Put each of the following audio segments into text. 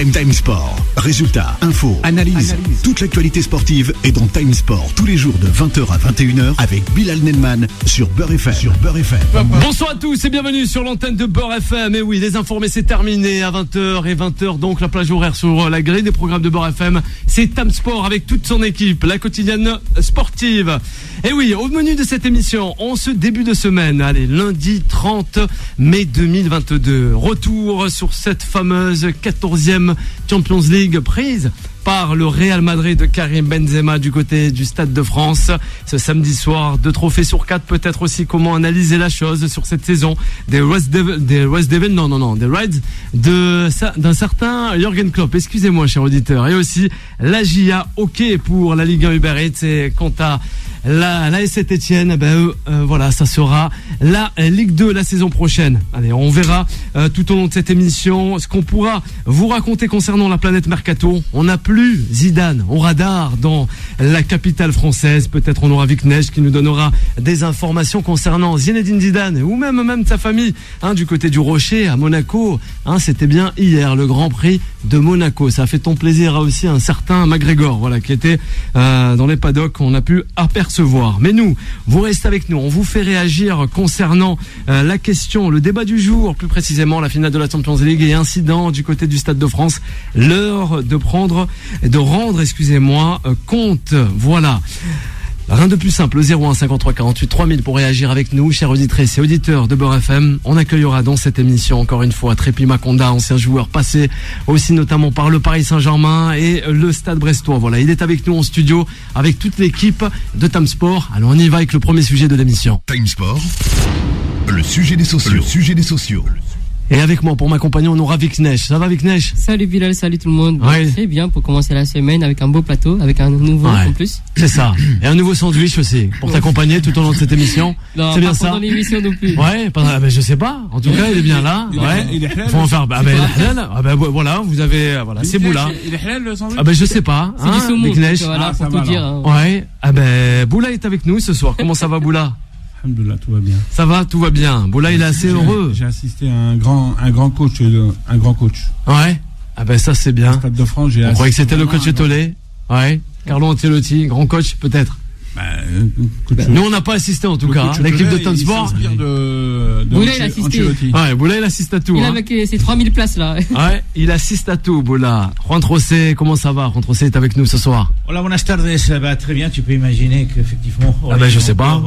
Time Sport. Résultats, infos, analyse. Toute l'actualité sportive est dans Time Sport tous les jours de 20h à 21h avec Bilal Nelman sur Beurre FM. Bonsoir à tous et bienvenue sur l'antenne de Beurre FM. Et oui, les informés, c'est terminé à 20h et 20h. Donc la plage horaire sur la grille des programmes de Beurre FM. C'est Time Sport avec toute son équipe, la quotidienne sportive. Et oui, au menu de cette émission, en ce début de semaine, allez, lundi 30 mai 2022. Retour sur cette fameuse 14e Champions League prise par le Real Madrid de Karim Benzema du côté du Stade de France. Ce samedi soir, 2 trophées sur 4, peut-être aussi comment analyser la chose sur cette saison des Reds d'un certain Jürgen Klopp. Excusez-moi, cher auditeur. Et aussi la GIA hockey pour la Ligue 1 Uber Eats. Et quant à la Saint-Etienne, voilà, ça sera la Ligue 2 la saison prochaine. Allez, on verra tout au long de cette émission ce qu'on pourra vous raconter concernant la planète Mercato. On n'a plus Zidane au radar dans la capitale française. Peut-être on aura Viknesh qui nous donnera des informations concernant Zinedine Zidane ou même sa famille, du côté du Rocher à Monaco. C'était bien hier le Grand Prix de Monaco. Ça a fait ton plaisir à aussi un certain McGregor, voilà, qui était dans les paddocks. On a pu apercevoir. Mais nous, vous restez avec nous. On vous fait réagir concernant la question, le débat du jour, plus précisément la finale de la Champions League et incident du côté du Stade de France. L'heure de rendre compte. Voilà. Rien de plus simple, 01 53 48 3000 pour réagir avec nous, chers auditrices et auditeurs de Beurre FM. On accueillera dans cette émission, encore une fois, Trépi Makonda, ancien joueur passé aussi notamment par le Paris Saint-Germain et le Stade Brestois. Voilà, il est avec nous en studio, avec toute l'équipe de Time Sport. Alors on y va avec le premier sujet de l'émission. Time Sport, le sujet des sociaux. Et avec moi, pour m'accompagner, on aura Viknesh. Ça va, Viknesh? Salut Bilal, salut tout le monde. Ouais. Très bien pour commencer la semaine avec un beau plateau, avec un nouveau en plus. C'est ça. Et un nouveau sandwich aussi, pour t'accompagner tout au long de cette émission. Non, c'est bien pas ça. pendant l'émission non plus. Ouais, je sais pas. En tout cas, il est bien là. Il est halal. Faut en faire. Il est halal. Voilà, vous avez, voilà, c'est Boula. Il est halal le sandwich? Je sais pas. C'est du saumon. Viknesh. Voilà, pour tout dire. Ouais. Boula est avec nous ce soir. Comment ça va, Boula? Alhamdoulilah, tout va bien. Ça va, tout va bien. Boula, il est assez heureux. J'ai assisté à un grand coach. Ouais. Ça c'est bien. Stade de France, On croyait que c'était le coach Etolé. Ouais. Carlo Ancelotti, grand coach peut-être. Nous on n'a pas assisté en tout cas. L'équipe de Time Sport. Boula il assiste. Ouais, Boula il assiste à tout. Il a avec ses 3000 places là. Ouais, il assiste à tout, Boula. Juan Trocé, comment ça va? Juan Trocé est avec nous ce soir. Hola, buenas tardes. Très bien. Tu peux imaginer qu'effectivement. Je sais pas.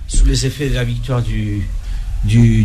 Sous les effets de la victoire du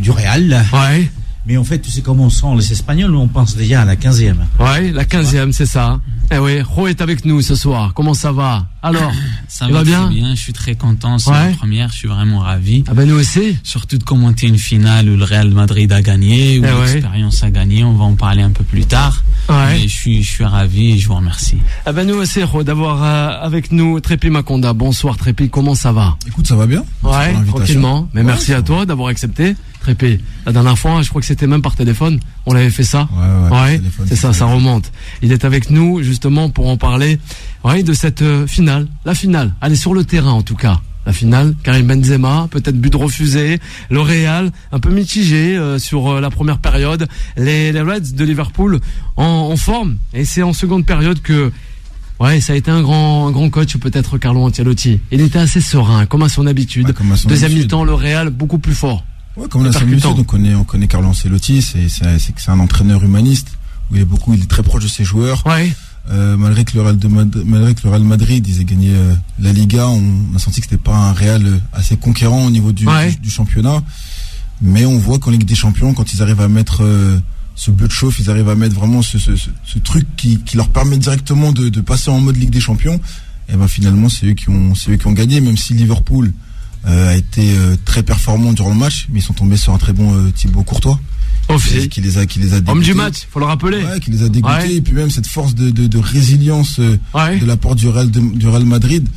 Real. Ouais. Mais en fait, tu sais comment on sent les Espagnols, on pense déjà à la 15e. Ouais, la 15e, c'est ça. Eh oui, Ro est avec nous ce soir. Comment ça va? Alors, ça va bien? Très bien, je suis très content. C'est la première, je suis vraiment ravi. Nous aussi. Surtout de commenter une finale où le Real Madrid a gagné, où l'expérience a gagné. On va en parler un peu plus tard. Ouais. Mais je suis ravi et je vous remercie. Nous aussi, Ro, d'avoir avec nous Trépi Makonda. Bonsoir Trépi, comment ça va? Écoute, ça va bien. Ouais, tranquillement. Mais merci à toi d'avoir accepté. Trépi. La dernière fois, je crois que c'était même par téléphone. On l'avait fait ça. Ouais. C'est ça, ça remonte. Il est avec nous justement pour en parler. Ouais, de cette finale. La finale. Allez, sur le terrain en tout cas. La finale, Karim Benzema, peut-être but refusé. Le Real, un peu mitigé sur la première période. Les Reds de Liverpool en forme. Et c'est en seconde période que ça a été un grand coach, peut-être Carlo Ancelotti. Il était assez serein, comme à son habitude. Deuxième mi-temps, le Real beaucoup plus fort. Ouais, comme on a l'habitude, on connaît Carlo Ancelotti, c'est un entraîneur humaniste où il est très proche de ses joueurs. Ouais. Malgré que le Real Madrid ils aient gagné la Liga, on a senti que c'était pas un Real assez conquérant au niveau du championnat. Mais on voit qu'en Ligue des Champions, quand ils arrivent à mettre ce bleu de chauffe, ils arrivent à mettre vraiment ce truc qui leur permet directement de passer en mode Ligue des Champions. Et finalement c'est eux qui ont gagné, même si Liverpool a été très performant durant le match, mais ils sont tombés sur un très bon Thibaut Courtois qui les a dégoûtés. Homme du match, faut le rappeler. Ouais, qui les a dégoûtés, et puis même cette force de résilience de la part du Real Madrid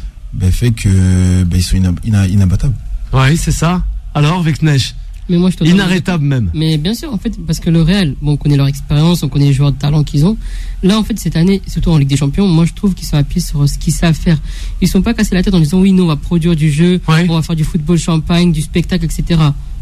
fait que ils sont inabattables. Ouais, c'est ça. Alors Viknesh, mais moi, inarrêtable même. Mais bien sûr, en fait, parce que le Real, on connaît leur expérience, on connaît les joueurs de talent qu'ils ont. Là, en fait, cette année, surtout en Ligue des Champions, moi, je trouve qu'ils sont appuyés sur ce qu'ils savent faire. Ils sont pas cassés la tête en disant oui, nous, on va produire du jeu, on va faire du football champagne, du spectacle, etc.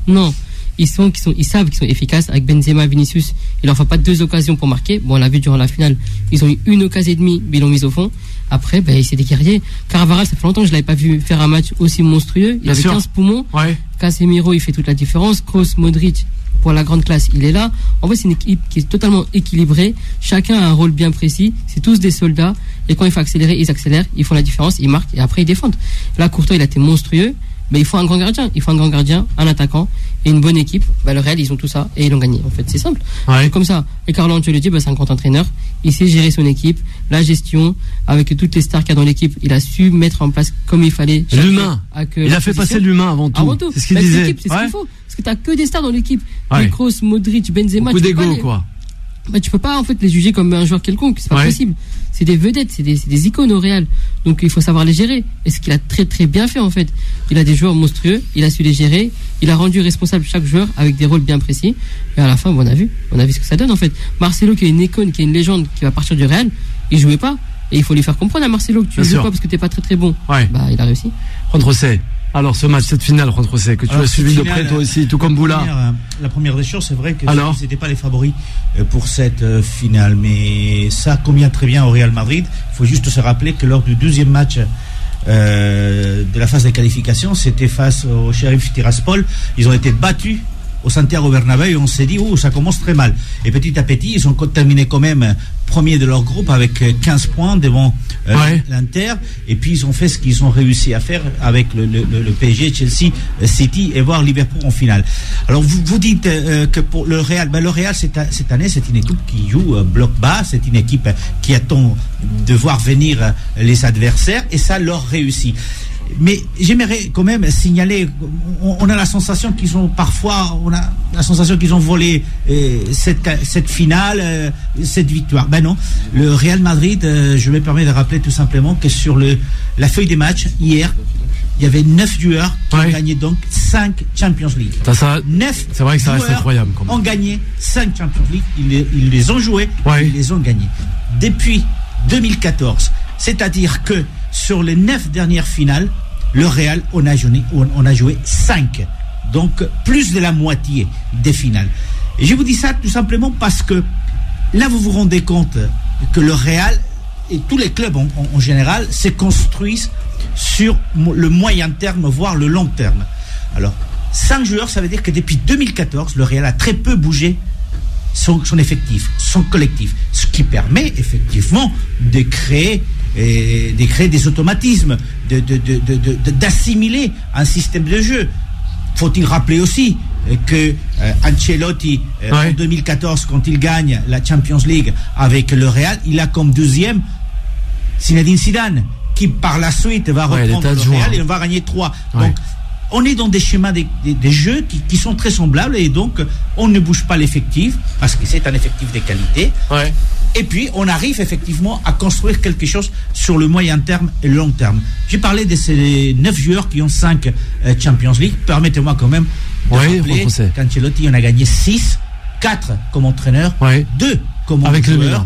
Non. ils savent qu'ils sont efficaces. Avec Benzema, Vinicius, il leur faut pas 2 occasions pour marquer. Bon, on l'a vu durant la finale, ils ont eu 1 occasion et demie, mais ils l'ont mise au fond. Après, c'est des guerriers. Carvajal, ça fait longtemps que je l'avais pas vu faire un match aussi monstrueux. Il avait 15 poumons. Ouais. Casemiro, il fait toute la différence. Kroos, Modric, pour la grande classe, il est là. En fait, c'est une équipe qui est totalement équilibrée. Chacun a un rôle bien précis. C'est tous des soldats. Et quand il faut accélérer, ils accélèrent. Ils font la différence. Ils marquent. Et après, ils défendent. Là, Courtois, il a été monstrueux. Mais il faut un grand gardien. Il faut un grand gardien, un attaquant et une bonne équipe. Le Real, ils ont tout ça et ils l'ont gagné. En fait, c'est simple. Ouais. Comme ça. Et Carlo Ancelotti, c'est un grand entraîneur. Il sait gérer son équipe, la gestion, avec toutes les stars qu'il y a dans l'équipe. Il a su mettre en place comme il fallait. L'humain. Il a fait passer l'humain avant tout. C'est ce qu'il disait. C'est ce qu'il faut. Parce que t'as que des stars dans l'équipe. Kroos, Modric, Benzema. Beaucoup d'égo, quoi. Tu peux pas en fait les juger comme un joueur quelconque, c'est pas possible. C'est des vedettes, c'est des icônes au Real. Donc il faut savoir les gérer. Et ce qu'il a très très bien fait en fait. Il a des joueurs monstrueux, il a su les gérer, il a rendu responsable chaque joueur avec des rôles bien précis. Et à la fin, on a vu ce que ça donne en fait. Marcelo qui est une icône, qui est une légende, qui va partir du Real, il jouait pas. Et il faut lui faire comprendre à Marcelo que tu ne joues pas parce que t'es pas très très bon. Il a réussi. Juan José. Alors ce match, cette finale, Juan José, que tu as suivi de près toi aussi, tout comme Boula. La première des choses, c'est vrai que c'était pas les favoris pour cette finale, mais ça convient très bien au Real Madrid. Il faut juste se rappeler que lors du 12e match de la phase de qualification, c'était face au Sheriff Tiraspol. Ils ont été battus au Santiago Bernabéu et on s'est dit ça commence très mal. Et petit à petit, ils ont terminé quand même premier de leur groupe avec 15 points devant l'Inter. Et puis ils ont fait ce qu'ils ont réussi à faire avec le PSG, Chelsea, City et voir Liverpool en finale. Alors vous dites que pour le Real, le Real cette année c'est une équipe qui joue bloc bas, c'est une équipe qui attend de voir venir les adversaires et ça leur réussit. Mais j'aimerais quand même signaler, on a la sensation qu'ils ont volé cette finale, cette victoire. Ben non, le Real Madrid, je me permets de rappeler tout simplement que sur la feuille des matchs, hier, il y avait 9 joueurs qui ont gagné donc 5 Champions League. 9 c'est vrai que ça reste incroyable. Ont gagné 5 Champions League, ils les ont joués, ils les ont gagnés. Depuis 2014, c'est-à-dire que sur les 9 dernières finales, le Real, on a joué 5. Donc, plus de la moitié des finales. Et je vous dis ça tout simplement parce que là, vous vous rendez compte que le Real et tous les clubs en général se construisent sur le moyen terme, voire le long terme. Alors, 5 joueurs, ça veut dire que depuis 2014, le Real a très peu bougé son effectif, son collectif. Ce qui permet effectivement de créer des automatismes, d'assimiler un système de jeu. Faut-il rappeler aussi que Ancelotti, en 2014, quand il gagne la Champions League avec le Real, il a comme 12e Zinedine Zidane, qui par la suite va reprendre le Real et on va gagner 3. Donc, on est dans des schémas des jeux qui sont très semblables et donc on ne bouge pas l'effectif parce que c'est un effectif de qualité. Et puis on arrive effectivement à construire quelque chose sur le moyen terme et le long terme. J'ai parlé de ces 9 joueurs qui ont 5 Champions League. Permettez-moi quand même de rappeler qu'Ancelotti en a gagné 6, 4 comme entraîneur, 2 comme joueur.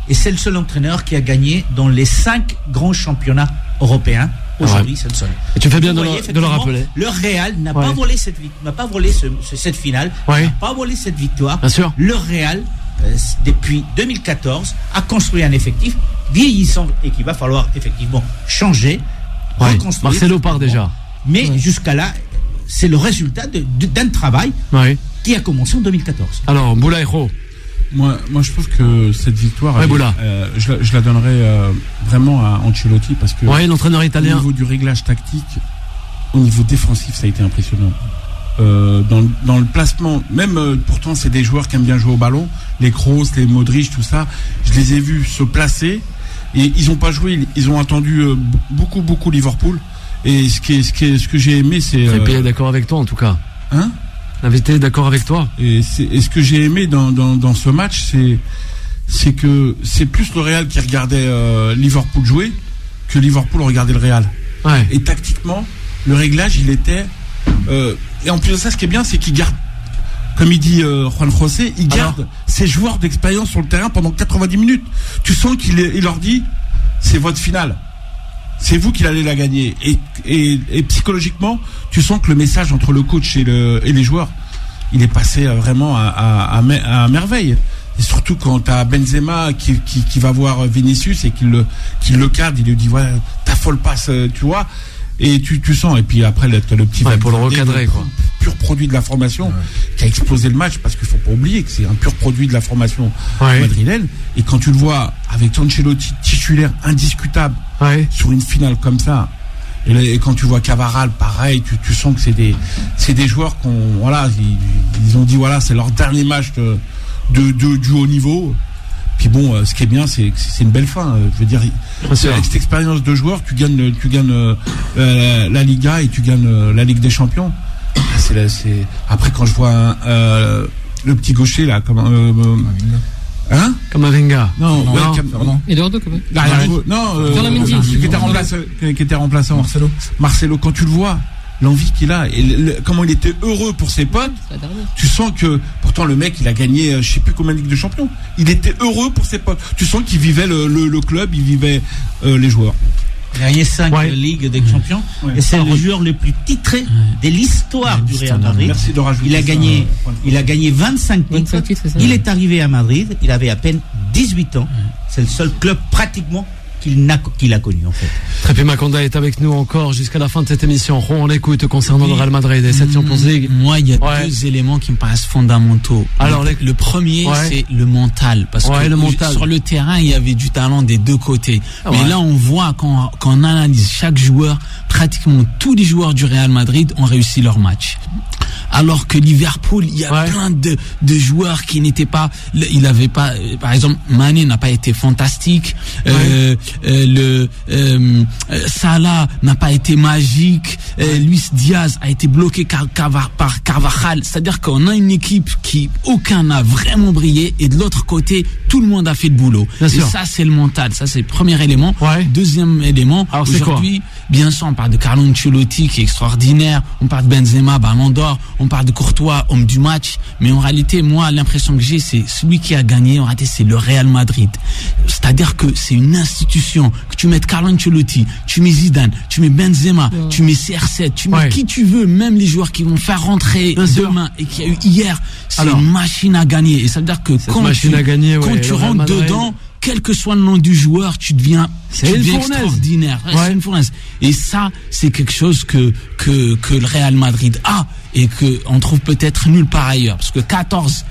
Et c'est le seul entraîneur qui a gagné dans les 5 grands championnats européens. Aujourd'hui, c'est le seul. Et tu fais bien de le rappeler. Le Real n'a pas volé cette finale, n'a pas volé cette victoire. Bien sûr. Le Real, depuis 2014, a construit un effectif vieillissant et qu'il va falloir effectivement changer, reconstruire. Marcelo part déjà. Mais jusqu'à là, c'est le résultat d'un travail qui a commencé en 2014. Alors, Boulaïro. Moi, je trouve que cette victoire, je la donnerais vraiment à Ancelotti parce que l'entraîneur italien. Au niveau du réglage tactique, au niveau défensif, ça a été impressionnant. Dans le placement, même pourtant c'est des joueurs qui aiment bien jouer au ballon, les Kroos, les Modric, tout ça, je les ai vus se placer et ils n'ont pas joué, ils ont attendu beaucoup Liverpool. Et ce que j'ai aimé, c'est. Très d'accord avec toi en tout cas. Hein? L'invité est d'accord avec toi. Et ce que j'ai aimé dans ce match, c'est que c'est plus le Real qui regardait Liverpool jouer que Liverpool regardait le Real. Et tactiquement, le réglage, il était. Et en plus de ça, ce qui est bien, c'est qu'il garde, comme il dit Juan José, il garde ses joueurs d'expérience sur le terrain pendant 90 minutes. Tu sens qu'il leur dit, c'est votre finale. C'est vous qui allez la gagner. Et psychologiquement, tu sens que le message entre le coach et les joueurs, il est passé vraiment à merveille. Et surtout quand t'as Benzema qui va voir Vinicius et qui le cadre, il lui dit ouais, t'affole pas, tu vois. Et tu sens, et puis après t'as le petit pour le recadrer, quoi. Pur produit de la formation qui a explosé le match, parce qu'il faut pas oublier que c'est un pur produit de la formation madrilène. Et quand tu le vois avec Ancelotti titulaire indiscutable sur une finale comme ça, et quand tu vois Carvajal, pareil, tu sens que c'est des joueurs ils ont dit voilà, c'est leur dernier match du haut niveau. Puis bon, ce qui est bien, c'est que c'est une belle fin. Je veux dire, avec cette expérience de joueur, tu gagnes la Liga et tu gagnes la Ligue des Champions. Après, quand je vois le petit gaucher là, comme Camavinga. Non. Eduardo, comment? Qui était remplaçant. Marcelo, quand tu le vois, l'envie qu'il a et comment il était heureux pour ses potes, tu sens que pourtant le mec il a gagné je sais plus combien de Ligue de Champions, il était heureux pour ses potes, tu sens qu'il vivait le club, il vivait les joueurs. Il a gagné 5 Ligues des Champions et c'est le joueur le plus titré de l'histoire du Real Madrid. Merci de rajouter il a gagné 25 titres. Il est arrivé à Madrid, il avait à peine 18 ans. C'est le seul club pratiquement qu'il a connu en fait. Trépé Maconda est avec nous encore jusqu'à la fin de cette émission. On l'écoute concernant le Real Madrid et cette Champions League. Moi, il y a deux éléments qui me paraissent fondamentaux. Alors, le premier, c'est le mental. Parce que sur le terrain, il y avait du talent des deux côtés. Mais là, on voit quand on analyse chaque joueur, pratiquement tous les joueurs du Real Madrid ont réussi leur match. Alors que Liverpool, il y a plein de joueurs qui n'étaient pas, il avait pas, par exemple, Mané n'a pas été fantastique, Salah n'a pas été magique, Luis Diaz a été bloqué par Carvajal. C'est-à-dire qu'on a une équipe qui aucun n'a vraiment brillé et de l'autre côté, tout le monde a fait le boulot. Et ça, c'est le mental. Ça, c'est le premier élément. Deuxième élément, aujourd'hui, bien sûr, on parle de Carlo Ancelotti qui est extraordinaire, on parle de Benzema, Ballon d'Or, on parle de Courtois, homme du match, mais en réalité, moi, l'impression que j'ai, c'est celui qui a gagné, en réalité, c'est le Real Madrid. C'est-à-dire que c'est une institution, que tu mettes Carlo Ancelotti, tu mets Zidane, tu mets Benzema, tu mets CR7, tu mets qui tu veux, même les joueurs qui vont faire rentrer demain et qu'il y a eu hier, c'est une machine à gagner. Et ça veut dire que quand tu rentres dedans, quel que soit le nom du joueur, tu deviens extraordinaire. C'est une fournaise. Et ça, c'est quelque chose que le Real Madrid a et que on trouve peut-être nulle part ailleurs. Parce que 14,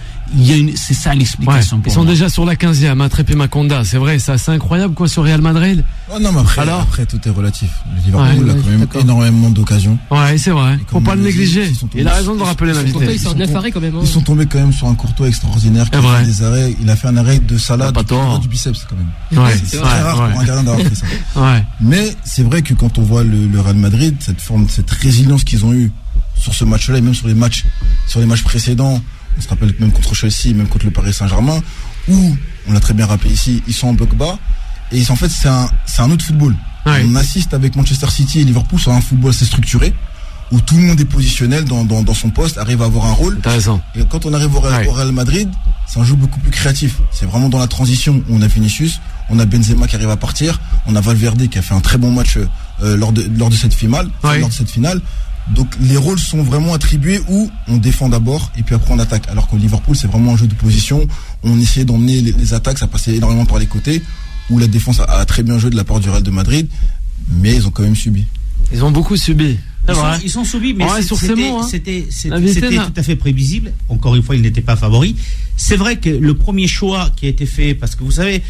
c'est ça l'explication. Ils sont déjà sur la 15e, à Trépé Maconda. C'est vrai, ça, c'est incroyable, quoi, sur Real Madrid. Oh non, mais après, tout est relatif. Le Liverpool a quand même énormément d'occasions. Ouais, c'est vrai. Faut pas le négliger. Il a raison de rappeler l'invité. Ils sont 9 arrêts quand même. Ils sont tombés quand même sur un Courtois extraordinaire qui a fait des arrêts. Il a fait un arrêt de Salah du biceps quand même. C'est très rare pour un gardien d'avoir fait ça. Mais c'est vrai que quand on voit le Real Madrid, cette résilience qu'ils ont eue sur ce match-là et même sur les matchs précédents, on se rappelle même contre Chelsea, même contre le Paris Saint-Germain, où, on l'a très bien rappelé ici, ils sont en bloc bas, et en fait c'est un autre football. On assiste avec Manchester City et Liverpool sur un football assez structuré, où tout le monde est positionnel dans son poste, arrive à avoir un rôle. Et quand on arrive au Real Madrid, c'est un jeu beaucoup plus créatif. C'est vraiment dans la transition où on a Vinicius, on a Benzema qui arrive à partir, on a Valverde qui a fait un très bon match lors de cette finale. Donc les rôles sont vraiment attribués où on défend d'abord et puis après on attaque. Alors qu'au Liverpool, c'est vraiment un jeu de position. On essayait d'emmener les attaques, ça passait énormément par les côtés, où la défense a très bien joué de la part du Real de Madrid, mais ils ont quand même subi. Ils ont beaucoup subi. Ils ont subi, mais c'était tout à fait prévisible. Encore une fois, ils n'étaient pas favoris. C'est vrai que le premier choix qui a été fait, parce que vous savez,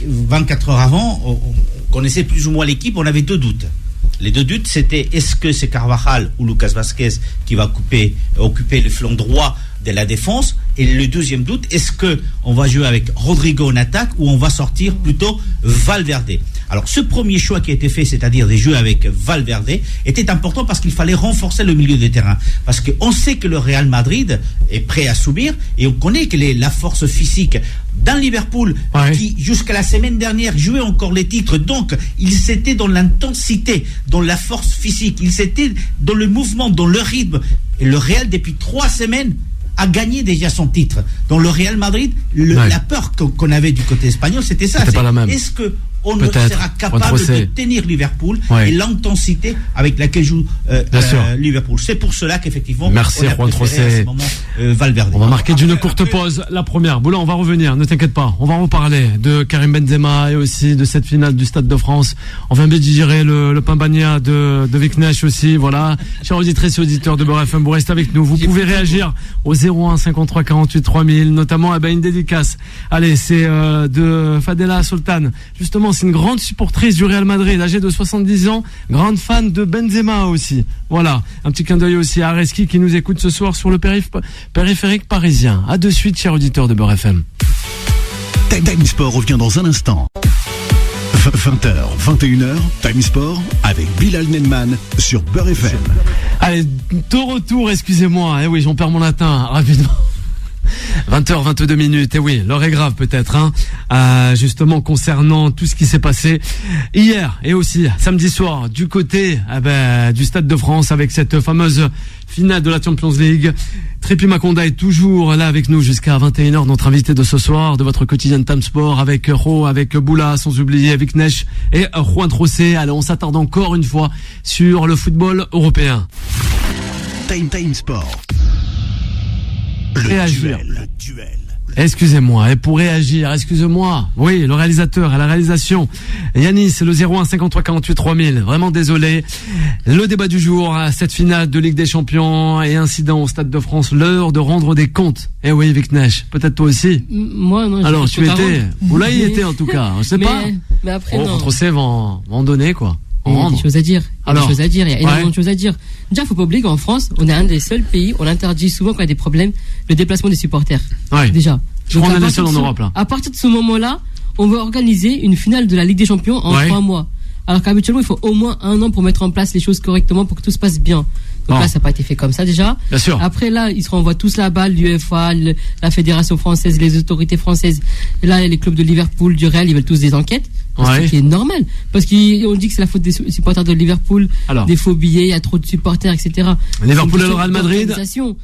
24 heures avant, on connaissait plus ou moins l'équipe, on avait deux doutes. Les deux doutes, c'était est-ce que c'est Carvajal ou Lucas Vázquez qui va occuper le flanc droit de la défense, et le deuxième doute, est-ce que on va jouer avec Rodrigo en attaque ou on va sortir plutôt Valverde. Alors ce premier choix qui a été fait, c'est-à-dire des jeux avec Valverde, était important parce qu'il fallait renforcer le milieu de terrain, parce qu'on sait que le Real Madrid est prêt à subir et on connaît que la force physique dans Liverpool, qui jusqu'à la semaine dernière jouait encore les titres, donc ils étaient dans l'intensité, dans la force physique, ils étaient dans le mouvement, dans le rythme, et le Real depuis 3 semaines a gagné déjà son titre. Dans le Real Madrid, la peur qu'on avait du côté espagnol, c'était ça. Pas la même. Est-ce que on sera capable de tenir Liverpool et l'intensité avec laquelle joue Liverpool. C'est pour cela qu'effectivement, merci on a Juan préféré à ce moment Valverde. On va marquer d'une courte pause la première. Boula, on va revenir, ne t'inquiète pas. On va reparler de Karim Benzema et aussi de cette finale du Stade de France. On vient de digérer le Pimbagna de Viknesh aussi. Voilà. Chers auditrices et auditeurs de Beurre FM, vous restez avec nous. Vous pouvez réagir au 01 53 48 3000, notamment une dédicace. Allez, c'est de Fadela Sultan. Justement, c'est une grande supportrice du Real Madrid, âgée de 70 ans, grande fan de Benzema aussi. Voilà, un petit clin d'œil aussi à Areski qui nous écoute ce soir sur le périphérique parisien. À de suite, chers auditeurs de Beurre FM. Time Sport revient dans un instant. 20h, 21h, Time Sport avec Bilal Nenman sur Beurre FM. Allez, de retour, excusez-moi, oui, j'en perds mon latin rapidement. 20h, 22 minutes, et oui, l'heure est grave peut-être, justement concernant tout ce qui s'est passé hier et aussi samedi soir du côté du Stade de France avec cette fameuse finale de la Champions League. Trépi Makonda est toujours là avec nous jusqu'à 21h, notre invité de ce soir, de votre quotidien Time Sport avec Ro, avec Boula, sans oublier Viknesh et Juan Trossé. Allez, on s'attarde encore une fois sur le football européen. Time Sport. Le duel. Excusez-moi, et pour réagir, oui, le réalisateur à la réalisation, Yanis, le 01 53 48 3000, vraiment désolé. Le débat du jour, cette finale de Ligue des Champions et incident au Stade de France, l'heure de rendre des comptes. Eh oui, Viknesh, peut-être toi aussi. Moi, non. Alors, tu étais, ou là, il était en tout cas, je sais pas. Mais après, non. Contre C, va en donner, quoi. Il y a des choses à dire. Il y a énormément de choses à dire. Déjà, faut pas oublier qu'en France, on est un des seuls pays, on interdit souvent quand il y a des problèmes, le déplacement des supporters. Ouais. Déjà. Je crois qu'on est les seuls en Europe, là. À partir de ce moment-là, on va organiser une finale de la Ligue des Champions en 3 mois. Alors qu'habituellement, il faut au moins 1 an pour mettre en place les choses correctement pour que tout se passe bien. Donc là, ça n'a pas été fait comme ça déjà. Bien sûr. Après là, ils se renvoient tous la balle, l'UEFA, la Fédération française, les autorités françaises. Et là, les clubs de Liverpool, du Real, ils veulent tous des enquêtes. Ce qui est normal. Parce qu'on dit que c'est la faute des supporters de Liverpool, des faux billets, il y a trop de supporters, etc. Liverpool et le Real Madrid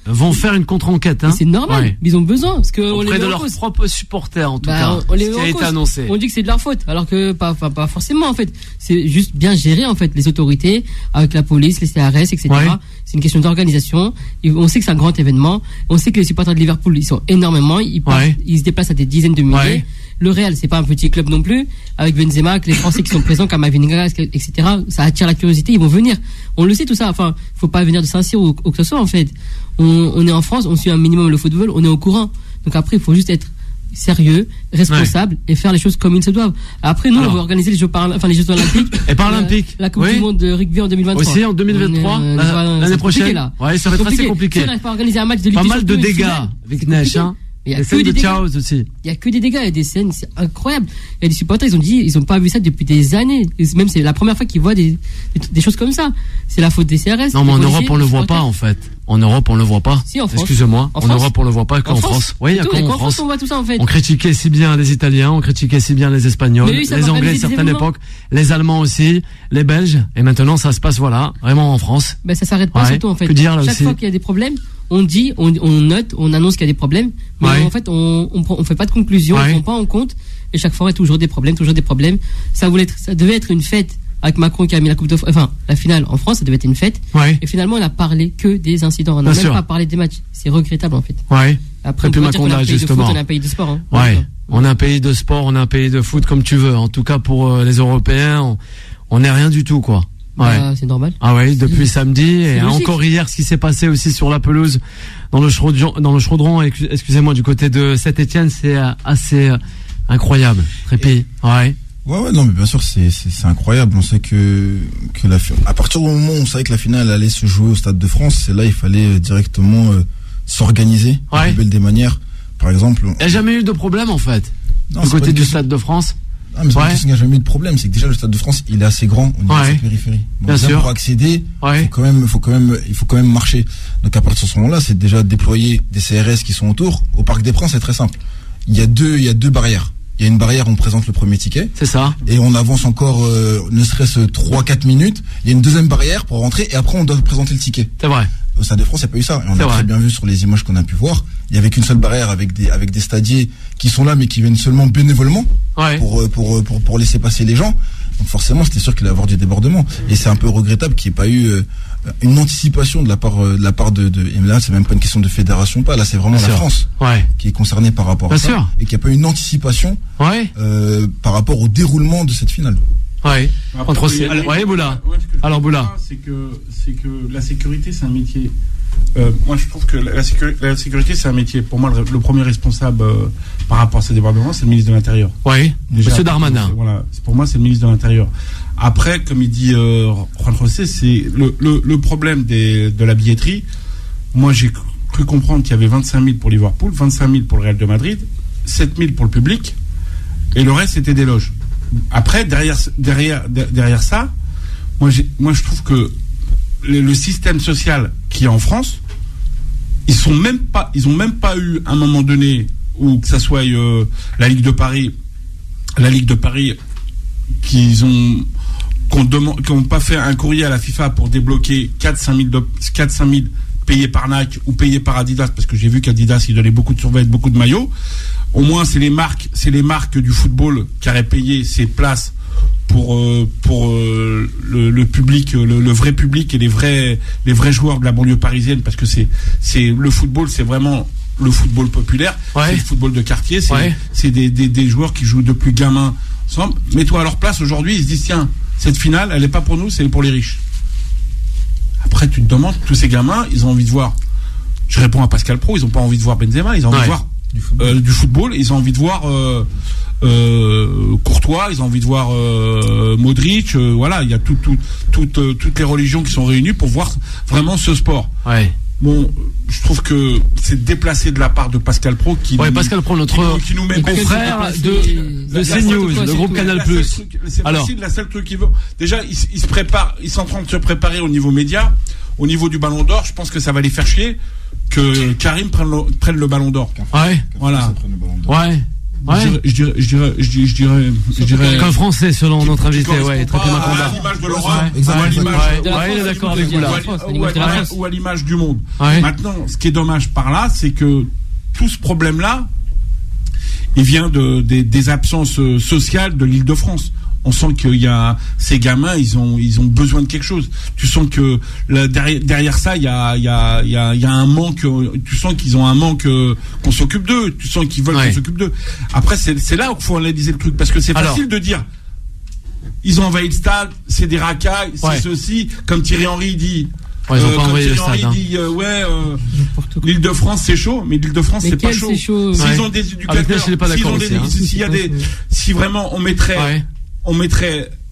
vont faire une contre-enquête. C'est normal. Ouais. Ils ont besoin. Parce que auprès de leurs propres supporters, en tout cas. Ce qui a été annoncé. On dit que c'est de leur faute. Alors que pas forcément, en fait. C'est juste bien géré, en fait, les autorités, avec la police, les CRS, etc. Ouais. C'est une question d'organisation. On sait que c'est un grand événement. On sait que les supporters de Liverpool, ils sont énormément. Ils se déplacent à des dizaines de milliers. Ouais. Le Real, c'est pas un petit club non plus. Avec Benzema, avec les Français qui sont présents, comme Avinga, etc. Ça attire la curiosité. Ils vont venir. On le sait tout ça. Enfin, faut pas venir de Saint-Cyr ou que ce soit, en fait. On est en France, on suit un minimum le football, on est au courant. Donc après, il faut juste être sérieux, responsable et faire les choses comme ils se doivent. Après, nous, on va organiser les Jeux Olympiques. Et Paralympiques. La Coupe du Monde de rugby en 2023. Aussi en 2023, l'année prochaine. Là. Ouais, ça va être assez compliqué. Si on n'arrive pas à organiser un match de Ligue des Champions. Pas mal de dégâts avec Neige, hein. Il y a que des dégâts. Aussi. Il y a que des dégâts, il y a des scènes, c'est incroyable. Il y a des supporters, ils ont pas vu ça depuis des années. Même c'est la première fois qu'ils voient des choses comme ça. C'est la faute des CRS. Non, mais en Europe, on le voit pas, en fait. En Europe, on le voit pas. Si, en France. Excusez-moi. En Europe, on le voit pas qu'en France. Oui, il y a qu'en France. On voit tout ça, en fait. On critiquait si bien les Italiens, on critiquait si bien les Espagnols, les Anglais à certaines époques, les Allemands aussi, les Belges. Et maintenant, ça se passe, vraiment en France. Ben, ça s'arrête pas, surtout, en fait. Chaque fois qu'il y a des problèmes, on dit, on note, on annonce qu'il y a des problèmes, mais en fait, on fait pas de conclusion, on prend pas en compte, et chaque fois, il y a toujours des problèmes. Ça devait être une fête avec Macron qui a mis la finale en France, ça devait être une fête. Et finalement, on a parlé que des incidents. On n'a même pas parlé des matchs. C'est regrettable, en fait. Après, on peut dire qu'on est un pays de foot, on est un pays de sport. Hein. On est un pays de sport, on est un pays de foot, comme tu veux. En tout cas, pour les Européens, on n'est rien du tout, quoi. C'est normal. Depuis samedi et encore hier, ce qui s'est passé aussi sur la pelouse dans le Chaudron, excusez-moi, du côté de Saint-Etienne, c'est assez incroyable. Trépi. Non, mais bien sûr, c'est incroyable. On sait que à partir du moment où on savait que la finale allait se jouer au Stade de France, c'est là il fallait directement s'organiser de la plus belle des manières. Par exemple, il n'y a jamais eu de problème en fait du côté du Stade de France. Ah, mais c'est pas qu'il n'y a jamais eu de problème, c'est que déjà le Stade de France, il est assez grand au niveau de sa périphérie. Donc bien sûr. Pour accéder, il faut quand même marcher. Donc à partir de ce moment-là, c'est déjà déployer des CRS qui sont autour. Au Parc des Princes, c'est très simple. Il y a deux barrières. Il y a une barrière, on présente le premier ticket. C'est ça. Et on avance encore, ne serait-ce 3-4 minutes. Il y a une deuxième barrière pour rentrer et après on doit présenter le ticket. C'est vrai. Au Stade de France, il n'y a pas eu ça. Et on a très bien vu sur les images qu'on a pu voir. Il n'y avait qu'une seule barrière avec des stadiers qui sont là, mais qui viennent seulement bénévolement pour laisser passer les gens. Donc forcément, c'était sûr qu'il allait y avoir du débordement. Et c'est un peu regrettable qu'il n'y ait pas eu une anticipation de la part de et là, c'est même pas une question de fédération pas. Là, c'est vraiment la France qui est concernée par rapport à ça. Et qu'il n'y a pas eu une anticipation par rapport au déroulement de cette finale. Boula. Alors Boula. C'est que la sécurité, c'est un métier. Moi, je trouve que la sécurité, c'est un métier. Pour moi, le premier responsable par rapport à ces débordements, c'est le ministre de l'Intérieur. Oui. Monsieur Darmanin. Voilà. Pour moi, c'est le ministre de l'Intérieur. Après, comme il dit Juan José, c'est le problème de la billetterie. Moi, j'ai cru comprendre qu'il y avait 25 000 pour Liverpool, 25 000 pour le Real de Madrid, 7 000 pour le public, et le reste, c'était des loges. Après, derrière ça, moi, je trouve que le système social qu'il y a en France, ils ont même pas eu à un moment donné où que ça soit la Ligue de Paris, qui ont pas fait un courrier à la FIFA pour débloquer 4-5 000 payés par Nike ou payés par Adidas, parce que j'ai vu qu'Adidas il donnait beaucoup de survêtements, beaucoup de maillots. Au moins c'est les marques du football qui auraient payé ces places pour le public, le vrai public et les vrais joueurs de la banlieue parisienne, parce que c'est le football, c'est vraiment le football populaire, c'est le football de quartier, c'est des joueurs qui jouent depuis gamins ensemble. Mets-toi à leur place aujourd'hui, ils se disent tiens, cette finale elle est pas pour nous, c'est pour les riches. Après tu te demandes, tous ces gamins ils ont envie de voir, je réponds à Pascal Pro, ils ont pas envie de voir Benzema, ils ont envie de voir du football, ils ont envie de voir Courtois, ils ont envie de voir Modric, voilà, il y a toutes les religions qui sont réunies pour voir vraiment ce sport. Bon, je trouve que c'est déplacé de la part de Pascal Pro Pascal Pro, notre confrère de CNews, le groupe Canal+. Alors, la seule truc qu'il veut, déjà, ils sont en train de se préparer au niveau média, au niveau du Ballon d'Or. Je pense que ça va les faire chier que Karim prenne le Ballon d'Or. Voilà. Je dirais qu'un Français, selon notre invité, Trépy Makonda. À l'image de Laurent, il est d'accord avec vous là. Ou à l'image du monde. Maintenant, ce qui est dommage par là, c'est que tout ce problème-là, il vient des absences sociales de l'Île-de-France. On sent qu'il y a ces gamins, ils ont besoin de quelque chose. Tu sens que derrière ça, il y a un manque. Tu sens qu'ils ont un manque qu'on s'occupe d'eux. Tu sens qu'ils veulent qu'on s'occupe d'eux. Après, c'est là où il faut analyser le truc, parce que c'est facile de dire ils ont envahi le stade, c'est des racailles, c'est ceci. Comme Thierry Henry dit. Ils ont pas envoyé le stade. L'Île-de-France c'est chaud, mais l'Île-de-France c'est pas chaud. S'ils ont des éducateurs, si vraiment on mettrait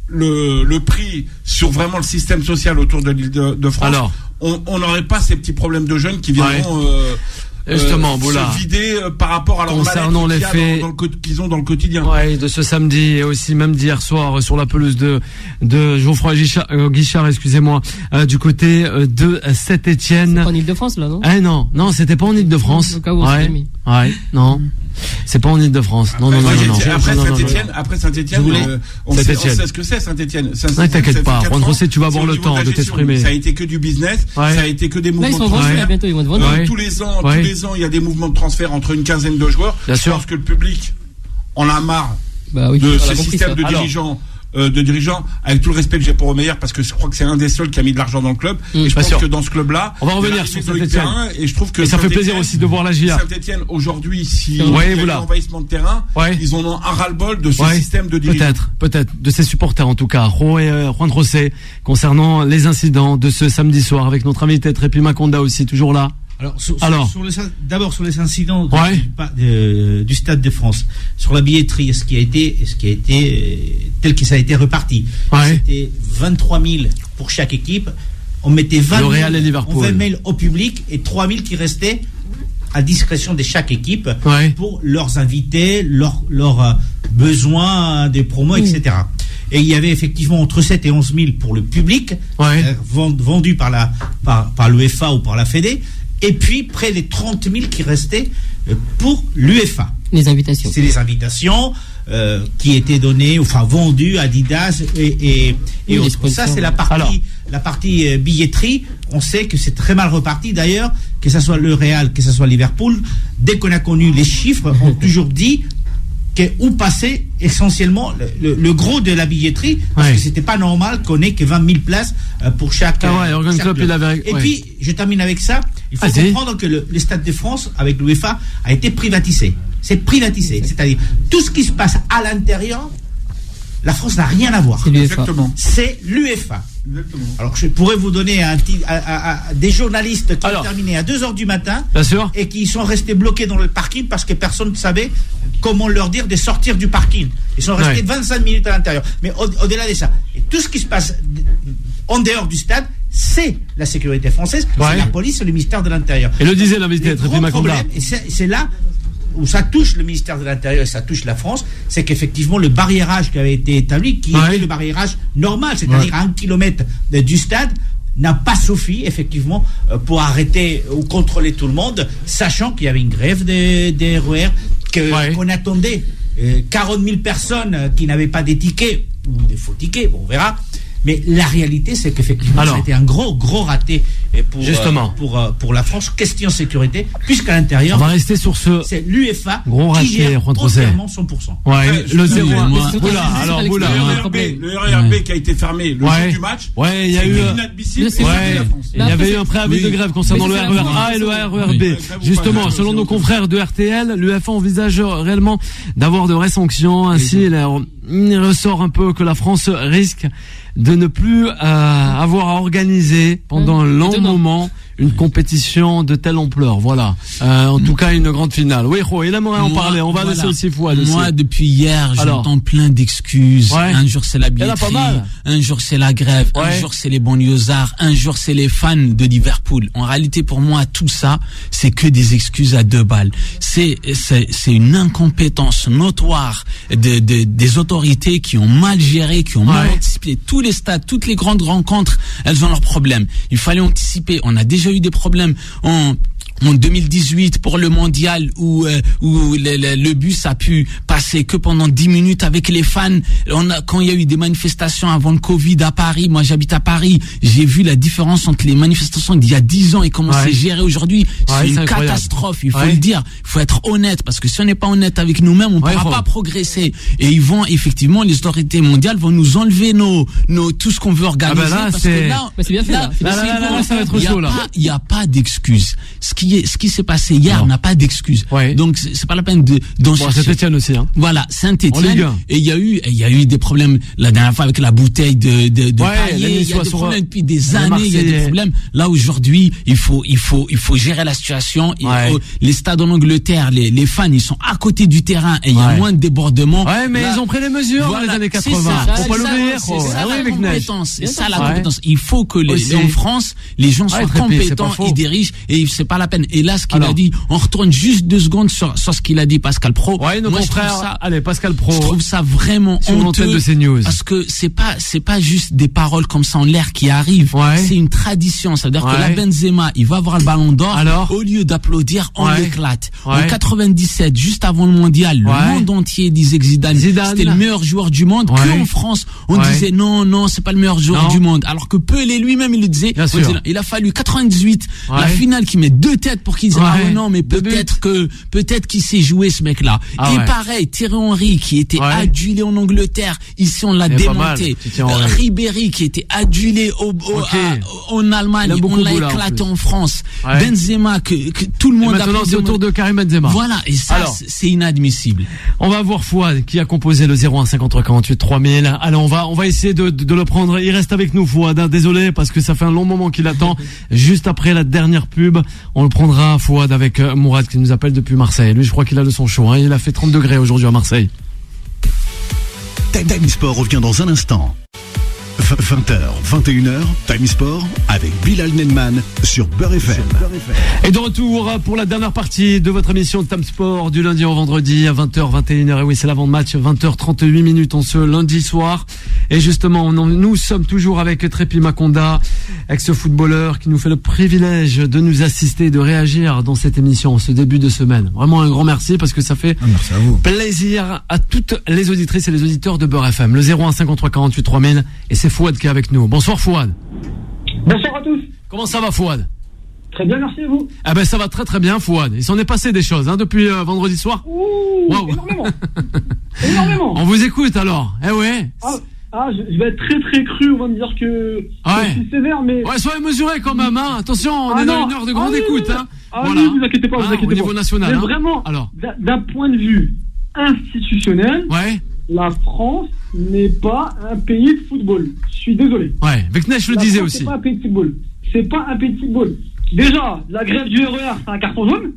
le prix sur vraiment le système social autour de l'Île-de-France, on n'aurait pas ces petits problèmes de jeunes qui viendront justement, se vider par rapport à leur concernant les faits qu'ils ont dans le quotidien. De ce samedi et aussi même d'hier soir sur la pelouse de Geoffroy Guichard, excusez-moi, du côté de Saint-Étienne. C'est pas en Île-de-France là, non? Non, c'était pas en Île-de-France. Non. C'est pas en Île-de-France. Non. Après Saint-Étienne, on sait ce que c'est Saint-Étienne. Ne t'inquiète pas, Juan José, tu vas avoir le temps de t'exprimer. Ça a été que du business, ça a été que des mouvements de transfert. Bientôt, ils vont te vendre. Tous les ans, il y a des mouvements de transfert entre une quinzaine de joueurs. Bien sûr. Parce que le public en a marre de ce système de dirigeants, avec tout le respect que j'ai pour Omeyer, parce que je crois que c'est un des seuls qui a mis de l'argent dans le club. Et je pense que dans ce club-là, on va revenir sur Saint-Étienne. Et je trouve que ça fait plaisir aussi de voir la GIA. Saint-Étienne aujourd'hui, si il y a un envahissement de terrain, ils en ont un ras-le-bol de ce système de dirigeants. Peut-être de ses supporters en tout cas. Juan José, concernant les incidents de ce samedi soir avec notre invité Trépy Makonda aussi toujours là. D'abord sur les incidents du Stade de France, sur la billetterie, ce qui a été tel que ça a été reparti. C'était 23 000 pour chaque équipe. On mettait 20 000 au public et 3 000 qui restaient à discrétion de chaque équipe pour leurs invités, leurs besoins des promos, etc. Et il y avait effectivement entre 7 et 11 000 pour le public, vendu par l'UEFA ou par la Fédé. Et puis, près des 30 000 qui restaient pour l'UEFA. Les invitations. C'est les invitations, qui étaient donnés, enfin vendus à Adidas et autres. Ça, c'est la partie billetterie. On sait que c'est très mal reparti. D'ailleurs, que ce soit le Real, que ce soit Liverpool, dès qu'on a connu les chiffres, ont toujours dit où passait essentiellement le gros de la billetterie, parce que c'était pas normal qu'on ait que 20 000 places pour chaque. Et puis, je termine avec ça. Il faut comprendre que le Stade de France, avec l'UEFA, a été privatisé. C'est privatisé. C'est-à-dire, tout ce qui se passe à l'intérieur, la France n'a rien à voir. C'est l'UEFA. Exactement. Alors, je pourrais vous donner des journalistes qui ont terminé à 2h du matin et qui sont restés bloqués dans le parking parce que personne ne savait comment leur dire de sortir du parking. Ils sont restés 25 minutes à l'intérieur. Mais au-delà de ça, et tout ce qui se passe en dehors du stade, c'est la sécurité française, c'est la police, c'est le ministère de l'Intérieur. Et le disait l'invité, très bien. Et c'est là où ça touche le ministère de l'Intérieur et ça touche la France, c'est qu'effectivement le barriérage qui avait été établi, qui était le barriérage normal, c'est-à-dire à 1 kilomètre du stade, n'a pas suffi effectivement pour arrêter ou contrôler tout le monde, sachant qu'il y avait une grève des RER, qu'on attendait 40 000 personnes qui n'avaient pas des tickets, ou des faux tickets, bon, on verra. Mais la réalité, c'est qu'effectivement, ça a été un gros raté pour la France. Question sécurité, puisqu'à l'intérieur, on va rester sur c'est l'UEFA qui gère entièrement 100%. Le 0-1. Le RERB qui a été fermé le jour du match. Il y a eu inadmissible. Il y avait eu un préavis de grève concernant le RER A et le RERB. Justement, selon nos confrères de RTL, l'UEFA envisage réellement d'avoir de vraies sanctions. Ainsi, il ressort un peu que la France risque de ne plus avoir à organiser pendant un long moment une compétition de telle ampleur. Voilà. En tout cas, une grande finale. Oui, il aimerait en parler. On va laisser aussi Fouad. Moi, depuis hier, j'entends plein d'excuses. Un jour, c'est la billetterie. Un jour, c'est la grève. Un jour, c'est les banlieusards. Un jour, c'est les fans de Liverpool. En réalité, pour moi, tout ça, c'est que des excuses à 2 balles. C'est une incompétence notoire des autorités qui ont mal géré, qui ont mal anticipé. Tous les stades, toutes les grandes rencontres, elles ont leurs problèmes. Il fallait anticiper. On a déjà eu des problèmes en 2018 pour le mondial où le bus a pu passer que pendant 10 minutes avec les fans. Quand il y a eu des manifestations avant le Covid à Paris, moi j'habite à Paris, j'ai vu la différence entre les manifestations d'il y a 10 ans et comment c'est géré aujourd'hui. C'est une catastrophe, il faut le dire. Il faut être honnête, parce que si on n'est pas honnête avec nous-mêmes, on ne pourra pas progresser. Et ils vont, effectivement, les autorités mondiales vont nous enlever tout ce qu'on veut organiser. C'est bien fait, là. Ça va être chaud, là. Il n'y a pas d'excuses. Ce qui s'est passé hier n'a pas d'excuses. Donc c'est pas la peine d'en chercher. Saint-Étienne aussi. Voilà, Saint-Étienne. Et il y a eu des problèmes la dernière fois avec la bouteille de Payet. Il y a des problèmes depuis des années. Il y a des problèmes. Là aujourd'hui, il faut gérer la situation. Les stades en Angleterre, les fans, ils sont à côté du terrain et il y a moins de débordements. Mais ils ont pris les mesures dans les années 80. Faut pas l'oublier. C'est ça la compétence. Il faut que en France, les gens soient compétents, ils dirigent et c'est pas la peine. Et là, ce qu'il a dit, on retourne juste 2 secondes sur ce qu'il a dit, Pascal Pro. Nos confrères. Allez, Pascal Pro. Je trouve ça vraiment honteux. De CNews. Parce que c'est pas juste des paroles comme ça en l'air qui arrivent. C'est une tradition. C'est-à-dire que la Benzema, il va avoir le ballon d'or. Alors, au lieu d'applaudir, on l'éclate. En 97, juste avant le mondial, le monde entier disait que Zidane, c'était le meilleur joueur du monde. Que en France, on disait non, c'est pas le meilleur joueur du monde. Alors que Pelé lui-même, il le disait. Il a fallu 98, la finale qui met 2 têtes pour qu'ils disent non, mais peut-être qu'il sait jouer ce mec-là. Et pareil, Thierry Henry qui était adulé en Angleterre, ici on l'a démonté. Ribéry qui était adulé en Allemagne, on l'a éclaté en France. Benzema que tout le monde a. Maintenant c'est au tour de Karim Benzema. Voilà, et ça c'est inadmissible. On va voir Fouad qui a composé le 01 53 48 3000. Allez, on va essayer de le prendre. Il reste avec nous Fouad. Désolé parce que ça fait un long moment qu'il attend. Juste après la dernière pub, on le prendra Fouad avec Mourad qui nous appelle depuis Marseille. Lui, je crois qu'il a le son chaud. Il a fait 30 degrés aujourd'hui à Marseille. Time Sport revient dans un instant. 20h, 21h, Time Sport avec Bilal Nenman sur Beurre FM. Et de retour pour la dernière partie de votre émission de Time Sport du lundi au vendredi à 20h, 21h. Et oui, c'est l'avant-match, 20h38 minutes en ce lundi soir. Et justement, nous sommes toujours avec Trépi Makonda, ex-footballeur qui nous fait le privilège de nous assister et de réagir dans cette émission, ce début de semaine. Vraiment un grand merci parce que ça fait plaisir à toutes les auditrices et les auditeurs de Beurre FM. Le 01 53 48 3000 et c'est Fouad qui est avec nous. Bonsoir Fouad. Bonsoir à tous. Comment ça va Fouad? Très bien, merci à vous. Ah ben ça va très très bien Fouad. Il s'en est passé des choses depuis vendredi soir. Ouh, wow. Énormément. Énormément. On vous écoute alors. Eh ouais. Je vais être très très cru, on va me dire que je suis sévère, mais... Ouais, soyez mesurés quand même, hein. Attention, on est dans une heure de grande écoute, hein. Voilà. Oui, vous inquiétez pas, vous inquiétez pas. Au niveau national, mais vraiment, alors, d'un point de vue institutionnel, la France n'est pas un pays de football. Je suis désolé. Ouais, Veknesh le disait aussi. C'est pas un pays de football. C'est pas un pays de football. Déjà, la grève du RER, c'est un carton jaune.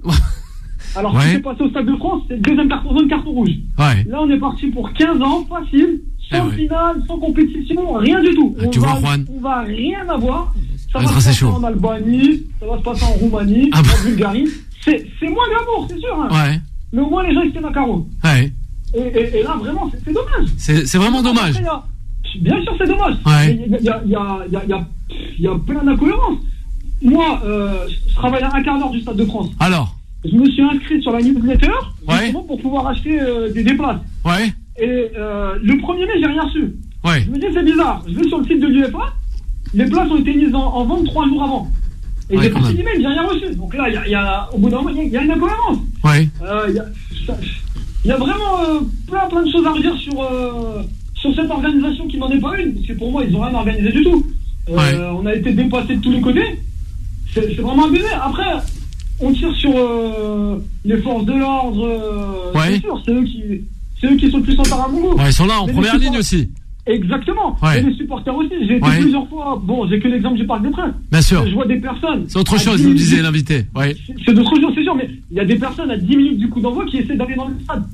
Alors, ce qui s'est passé au Stade de France, c'est le deuxième carton jaune, carton rouge. Là, on est parti pour 15 ans, facile. Sans finale, sans compétition, rien du tout. On va rien avoir. Ça va se passer en Albanie, ça va se passer en Roumanie, en Bulgarie. C'est moins glamour, c'est sûr. Hein. Mais au moins les gens ils tiennent à carreau. Et là vraiment c'est dommage. C'est vraiment dommage. Bien sûr c'est dommage. Il y a plein d'incohérences. Moi, je travaille à un quart d'heure du Stade de France. Alors, je me suis inscrit sur la newsletter justement pour pouvoir acheter des places. Et le 1er mai, j'ai rien reçu. Je me dis, c'est bizarre. Je vais sur le site de l'UEFA, les places ont été mises en vente 3 jours avant. Et j'ai reçu l'email, j'ai rien reçu. Donc là, au bout d'un moment, il y a une incohérence. Il y a vraiment plein de choses à redire sur cette organisation qui n'en est pas une. Parce que pour moi, ils n'ont rien organisé du tout. On a été dépassés de tous les côtés. C'est vraiment abusé. Après, on tire sur les forces de l'ordre. C'est sûr, c'est eux qui sont le plus en paramongo. Ils sont là en première ligne aussi. Exactement. Et les supporters aussi. J'ai été plusieurs fois. Bon, j'ai que l'exemple du Parc des Princes. Bien sûr. Je vois des personnes. C'est autre chose, nous disait l'invité. C'est d'autres choses, c'est sûr. Mais il y a des personnes à 10 minutes du coup d'envoi qui essaient d'aller dans le stade.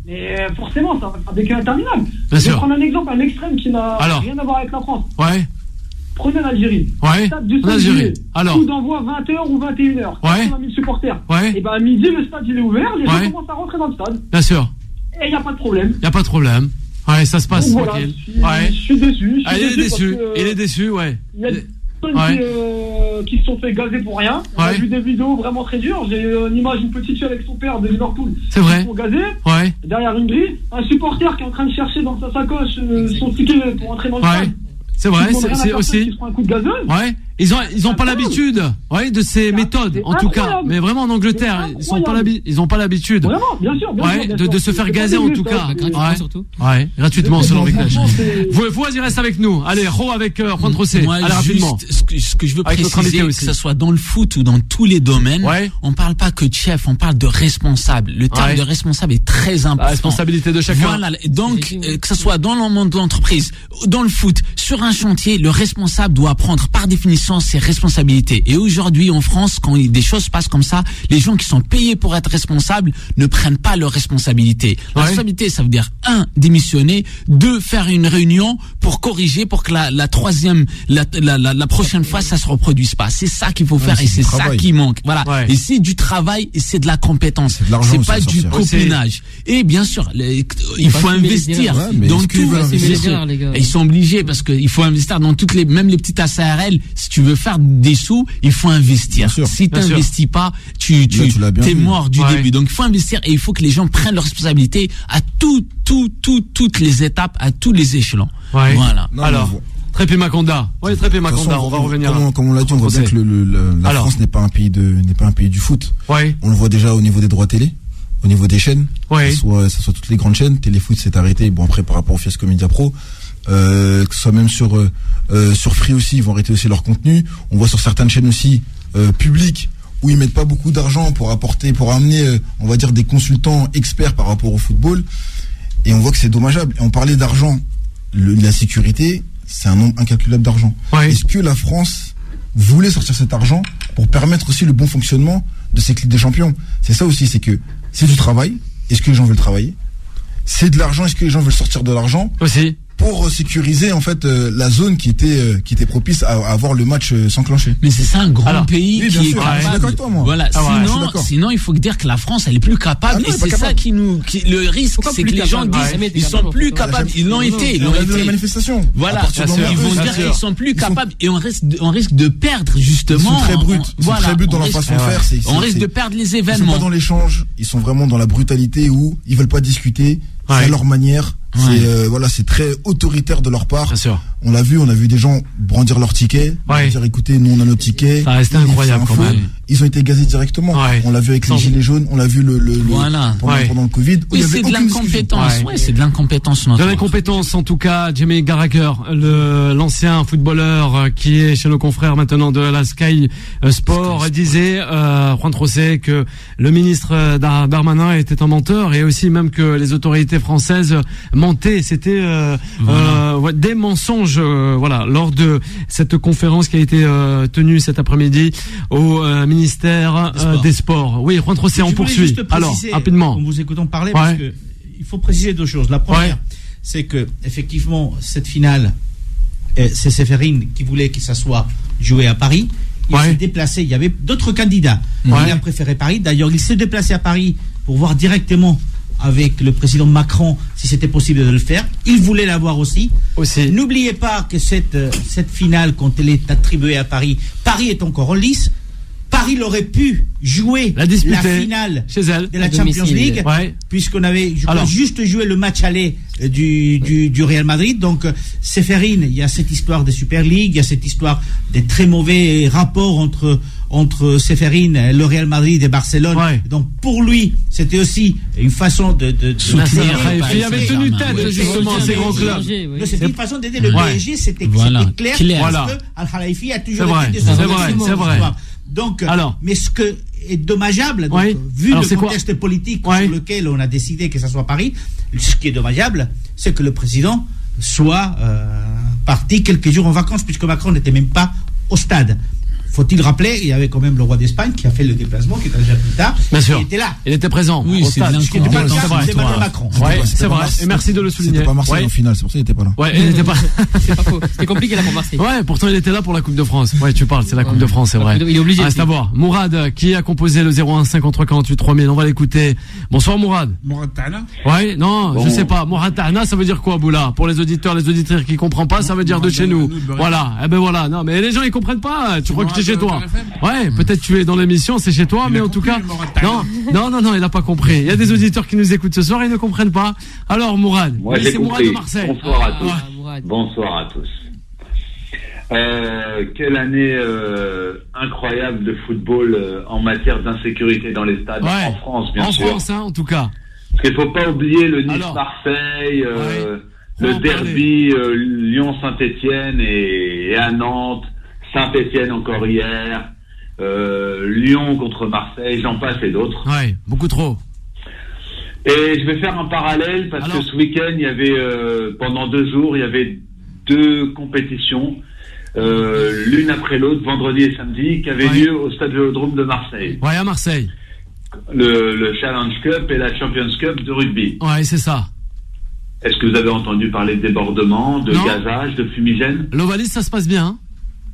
Mais forcément, ça va faire des cas interminables. Je vais prendre un exemple, un extrême qui n'a rien à voir avec la France. Prenez l'Algérie. Stade du Algérie. Alors. Coup d'envoi 20h ou 21h. 80 000 supporters. Et ben à midi, le stade il est ouvert. Les gens commencent à rentrer dans le stade. Bien sûr. Et il n'y a pas de problème. Il n'y a pas de problème. Ça se passe tranquille. Je suis déçu. Il est déçu. Il est déçu, Il y a des personnes qui se sont fait gazer pour rien. On a vu des vidéos vraiment très dures. J'ai une image d'une petite fille avec son père de Liverpool. C'est vrai. Ils se sont gazés. Derrière une grille. Un supporter qui est en train de chercher dans sa sacoche son ticket pour entrer dans le stade. C'est vrai, c'est aussi. Un coup de gazeuse. Ils ont pas l'habitude, de ces méthodes, en tout cas. Mais vraiment en Angleterre, ils ont pas l'habitude. Vraiment, bien sûr. De se faire gazer en tout cas. Gratuitement selon Veknesh. Vous, il reste avec nous. Allez, Ro avec Juan Trocé. Allez, rapidement. Ce que je veux préciser, que ce soit dans le foot ou dans tous les domaines, on parle pas que de chef, on parle de responsable. Le terme de responsable est très important. La responsabilité de chacun. Voilà. Donc, que ce soit dans le monde de l'entreprise, dans le foot, sur un chantier, le responsable doit prendre par définition ses responsabilités. Et aujourd'hui, en France, quand des choses passent comme ça, les gens qui sont payés pour être responsables ne prennent pas leurs responsabilités. La responsabilité, ça veut dire 1, démissionner, 2, faire une réunion pour corriger, pour que la prochaine fois, ça se reproduise pas. C'est ça qu'il faut faire et c'est ça qui manque. Voilà. Et c'est du travail et c'est de la compétence. C'est pas du copinage. Et bien sûr, il faut investir dans tout. Ils sont obligés parce qu'il faut investir dans toutes même les petites ACRL. Si tu veux faire des sous, il faut investir. Si tu n'investis pas, tu t'es mort du début. Donc il faut investir et il faut que les gens prennent leurs responsabilités à toutes les étapes, à tous les échelons. Voilà. Alors, Trépi Makonda. Trépi Makonda, on va revenir. Comme on l'a dit, on voit bien que la France n'est pas un pays du foot. On le voit déjà au niveau des droits télé, au niveau des chaînes. Que ce soit toutes les grandes chaînes. Téléfoot s'est arrêté. Bon, après, par rapport au fiasco Media Pro, que ce soit même sur Free aussi, ils vont arrêter aussi leur contenu. On voit sur certaines chaînes aussi publiques où ils mettent pas beaucoup d'argent pour amener, on va dire, des consultants experts par rapport au football. Et on voit que c'est dommageable. Et on parlait d'argent, la sécurité, c'est un nombre incalculable d'argent. Est-ce que la France voulait sortir cet argent pour permettre aussi le bon fonctionnement de ces Ligues des Champions? C'est ça aussi, c'est que c'est du travail. Est-ce que les gens veulent travailler? C'est de l'argent. Est-ce que les gens veulent sortir de l'argent? Aussi. pour sécuriser en fait la zone qui était propice à avoir le match s'enclencher. Mais c'est ça un grand pays oui, qui est capable. Voilà. Sinon il faut dire que la France elle est plus capable et c'est ça qui le risque, c'est que les gens disent ils sont plus capables. Ils l'ont été. Les manifestations. Voilà. Ils vont dire qu'ils sont plus capables et on risque de perdre justement. Ils sont très bruts. Ils sont très bruts dans leur façon de faire. On risque de perdre les événements. Ils sont pas dans l'échange. Ils sont vraiment dans la brutalité où ils veulent pas discuter. C'est à leur manière. C'est très autoritaire de leur part. On l'a vu, on a vu des gens brandir leurs tickets, dire écoutez, nous on a nos tickets. Ça restait incroyable quand même. Ils ont été gazés directement. On l'a vu avec les gilets jaunes, on l'a vu pendant le Covid. Oui, c'est de l'incompétence. C'est de l'incompétence. De l'incompétence en tout cas. Jamie Carragher, l'ancien footballeur qui est chez nos confrères maintenant de la Sky Sport, disait Juan José que le ministre Darmanin était un menteur et aussi même que les autorités françaises mentaient. C'était des mensonges. Lors de cette conférence qui a été tenue cet après-midi au ministère des Sports. Oui, Juan José, on poursuit. Alors, rapidement. En vous écoutant parler, parce que il faut préciser deux choses. La première, c'est que effectivement cette finale, c'est Séphérine qui voulait que ça soit joué à Paris. Il s'est déplacé. Il y avait d'autres candidats. Il a préféré Paris. D'ailleurs, il s'est déplacé à Paris pour voir directement avec le président Macron si c'était possible de le faire. Il voulait l'avoir aussi. N'oubliez pas que cette finale, quand elle est attribuée à Paris, Paris est encore en lice. Paris aurait pu jouer la finale chez elle, de la Champions League, puisqu'on avait juste joué le match aller du Real Madrid. Donc, Séphérine, il y a cette histoire de Super League, il y a cette histoire des très mauvais rapports entre Séphérine, le Real Madrid et Barcelone. Donc, pour lui, c'était aussi une façon de soutenir. Il avait tenu tête, justement, ces grands clubs. C'était une façon d'aider le PSG, c'était clair, parce que Al-Khalifi a toujours été de c'est vrai. Donc, mais ce que est dommageable, vu le contexte politique sur lequel on a décidé que ça soit Paris, ce qui est dommageable, c'est que le président soit parti quelques jours en vacances, puisque Macron n'était même pas au stade. Faut-il rappeler, il y avait quand même le roi d'Espagne qui a fait le déplacement, qui était déjà plus tard. Bien sûr. Il était là. Il était présent. Oui, au stade. C'est Emmanuel Macron. C'est vrai. Et merci de le souligner. C'était pas Marseille en finale, c'est pour ça qu'il n'était pas là. Il n'était pas. C'est pas faux. C'était compliqué là pour Marseille. Pourtant il était là pour la Coupe de France. Tu parles, c'est la Coupe de France, c'est vrai. Il est obligé. C'est à voir. Mourad, qui a composé le 01 53 48 3000. On va l'écouter. Bonsoir Mourad. Mourad Tahna. Je sais pas. Mourad Tahna, ça veut dire quoi, Boula? Pour les auditeurs qui comprennent pas, ça veut dire de chez nous. Voilà. Voilà. Non, mais les gens ils comprennent pas. Tu crois que tu es chez toi? Peut-être tu es dans l'émission, c'est chez toi, mais en tout cas, non, il n'a pas compris. Il y a des auditeurs qui nous écoutent ce soir, ils ne comprennent pas. Alors, Mourad, c'est Mourad de Marseille. Bonsoir à tous. Bonsoir à tous. Quelle année incroyable de football en matière d'insécurité dans les stades en France, bien sûr. En France, en tout cas. Parce qu'il ne faut pas oublier le Nice-Marseille, le derby Lyon-Saint-Etienne et à Nantes, Saint-Etienne encore hier. Lyon contre Marseille, j'en passe et d'autres. Beaucoup trop. Et je vais faire un parallèle parce que ce week-end, il y avait pendant 2 jours, il y avait 2 compétitions, l'une après l'autre, vendredi et samedi, qui avaient lieu au stade Vélodrome de Marseille. À Marseille. Le Challenge Cup et la Champions Cup de rugby. C'est ça. Est-ce que vous avez entendu parler de débordements, de gazage, de fumigène? L'Ovalis, ça se passe bien.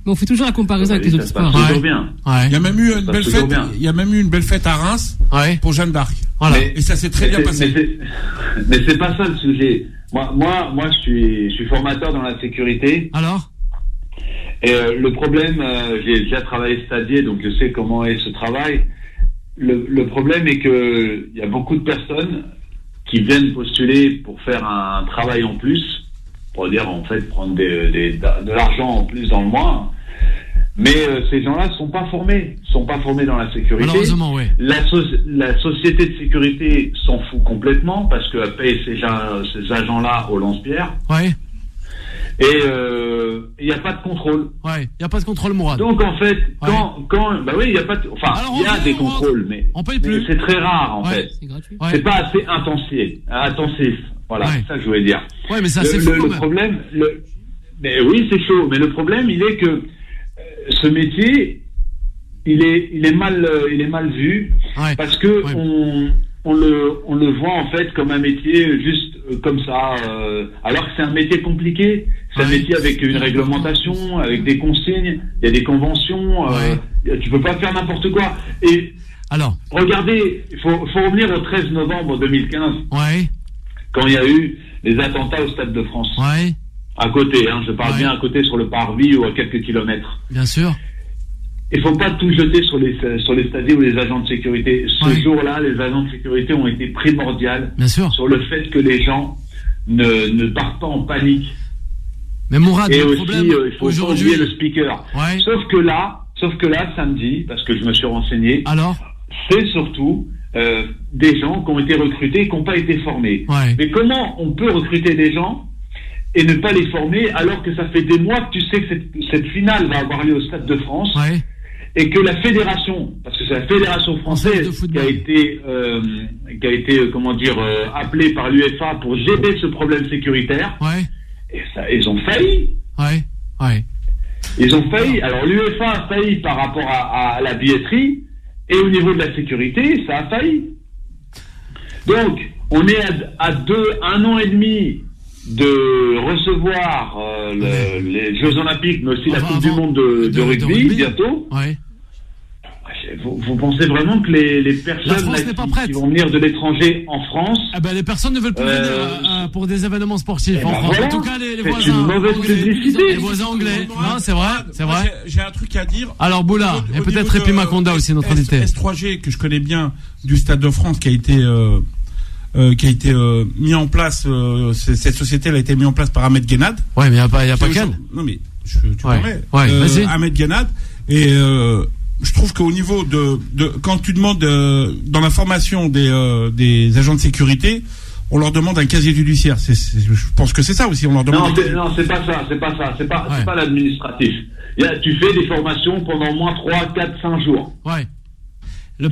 Mais on fait toujours la comparaison avec les autres sports. Toujours bien. Il y a même eu une belle fête. Il y a même eu une belle fête à Reims pour Jeanne d'Arc. Et ça s'est très bien passé. Mais c'est pas ça le sujet. Moi, je suis formateur dans la sécurité. Alors? Et le problème, j'ai déjà travaillé stadier, donc je sais comment est ce travail. Le problème est que il y a beaucoup de personnes qui viennent postuler pour faire un travail en plus. Pour dire en fait prendre de l'argent en plus dans le mois, mais ces gens-là sont pas formés dans la sécurité. Malheureusement, oui. La société de sécurité s'en fout complètement parce qu'elle paye ces agents-là au lance-pierre. Et il n'y a pas de contrôle. Il n'y a pas de contrôle, Mourad. Donc en fait, il y a pas de, il y a des contrôles, mais c'est très rare en fait. C'est gratuit. C'est pas assez intensif. Voilà, c'est ça que je voulais dire. Mais ça c'est fou. Le problème, mais oui, c'est chaud. Mais le problème, il est que ce métier, il est mal vu parce que on le voit en fait comme un métier juste comme ça, alors que c'est un métier compliqué. C'est un métier avec une réglementation, avec des consignes, il y a des conventions, tu peux pas faire n'importe quoi. Et alors, regardez, il faut revenir au 13 novembre 2015, quand il y a eu les attentats au Stade de France. À côté, je parle bien à côté sur le parvis ou à quelques kilomètres. Bien sûr. Il faut pas tout jeter sur les stadiers ou les agents de sécurité. Ce jour-là, les agents de sécurité ont été primordiales sur le fait que les gens ne partent pas en panique. Mais Mourad, et le aussi, problème il faut oublier le speaker. Sauf que là, samedi, parce que je me suis renseigné, c'est surtout des gens qui ont été recrutés et qui n'ont pas été formés. Mais comment on peut recruter des gens et ne pas les former alors que ça fait des mois que tu sais que cette finale va avoir lieu au Stade de France et que la fédération, parce que c'est la fédération française qui a été appelée par l'UEFA pour gérer ce problème sécuritaire, et ça, ils ont failli. Ils ont failli. Alors l'UEFA a failli par rapport à la billetterie, et au niveau de la sécurité, ça a failli. Donc, on est à 1 an et demi de recevoir les Jeux Olympiques, mais aussi la Coupe du Monde de rugby bientôt. Vous pensez vraiment que les personnes qui vont venir de l'étranger en France... les personnes ne veulent plus venir pour des événements sportifs en France. En tout cas, les voisins. C'est une mauvaise publicité. Les voisins anglais. Non, c'est vrai. J'ai un truc à dire. Alors, Boula, et peut-être Répi Makonda aussi, notre invité. S3G, que je connais bien, du Stade de France, qui a été mis en place, cette société, elle a été mise en place par Ahmed Guenad. Ouais, mais il n'y a pas qu'elle. Non, mais tu permets. Vas-y. Ahmed Guenad. Et je trouve qu'au niveau quand tu demandes dans la formation des agents de sécurité, on leur demande un casier judiciaire. Je pense que c'est ça aussi. On leur demande. Non, c'est pas ça. C'est pas l'administratif. Tu fais des formations pendant au moins 3, 4, 5 jours.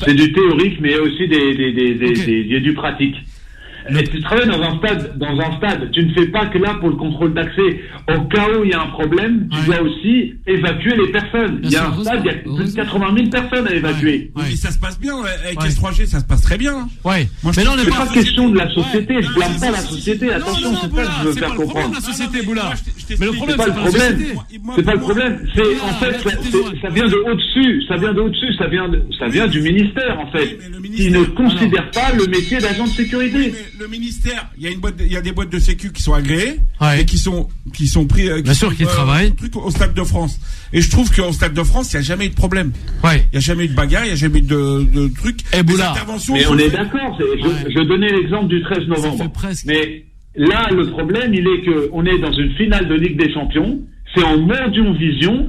C'est du théorique, mais aussi du pratique. Et tu travailles dans un stade, tu ne fais pas que là pour le contrôle d'accès. Au cas où il y a un problème, tu dois aussi évacuer les personnes. Il y a un stade, il y a plus de 80 000 personnes à évacuer. Mais ça se passe bien, avec S3G, ça se passe très bien. Mais non, c'est pas question de la société, je blâme pas la société, attention, c'est ça que je veux faire comprendre. La société, Boula. Mais le problème, c'est pas le problème. C'est, en fait, ça vient de au-dessus, ça vient du ministère, en fait, qui ne considère pas le métier d'agent de sécurité. Le ministère, il y a des boîtes de sécu qui sont agréées et qui sont pris, bien sûr, qui travaillent au Stade de France. Et je trouve qu'au Stade de France, il n'y a jamais eu de problème. Il n'y a jamais eu de bagarre, il n'y a jamais eu de trucs. Et Boula. Mais on est d'accord. Je donnais l'exemple du 13 novembre. Mais là, le problème, il est que on est dans une finale de Ligue des Champions. C'est en Mondiovision.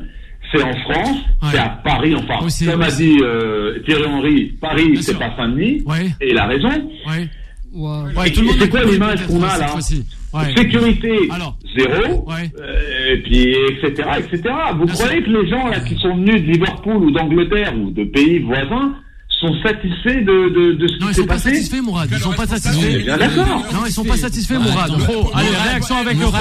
C'est en France, c'est à Paris, enfin, comme a dit Thierry Henry, Paris, c'est pas Saint-Denis, et il a raison. C'est quoi l'image qu'on a là? Sécurité, zéro, et puis etc. Vous croyez que les gens là qui sont venus de Liverpool ou d'Angleterre ou de pays voisins sont satisfaits de ce qui s'est passé? Ils sont pas satisfaits, Bien d'accord. Non, ils sont pas satisfaits, Mourad. Allez, réaction avec le Ro.